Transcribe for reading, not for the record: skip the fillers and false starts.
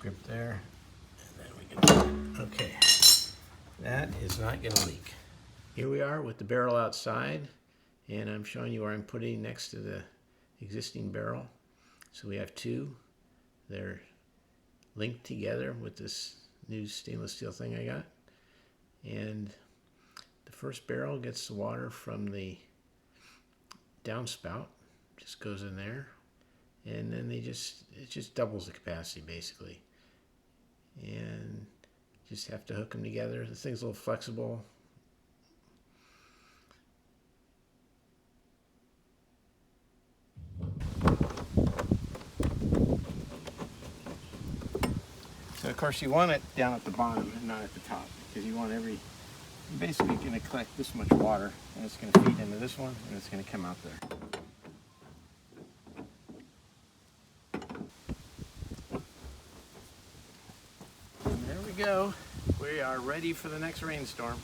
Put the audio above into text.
grip there. And then we can, okay. That is not going to leak. Here we are with the barrel outside, and I'm showing you where I'm putting next to the existing barrel. So we have two. They're linked together with this new stainless steel thing I got. And the first barrel gets the water from the downspout, just goes in there, and then it just doubles the capacity basically. And just have to hook them together. The thing's a little flexible. So of course you want it down at the bottom and not at the top, because you want you're basically going to collect this much water, and it's going to feed into this one, and it's going to come out there. And there we go. We are ready for the next rainstorm.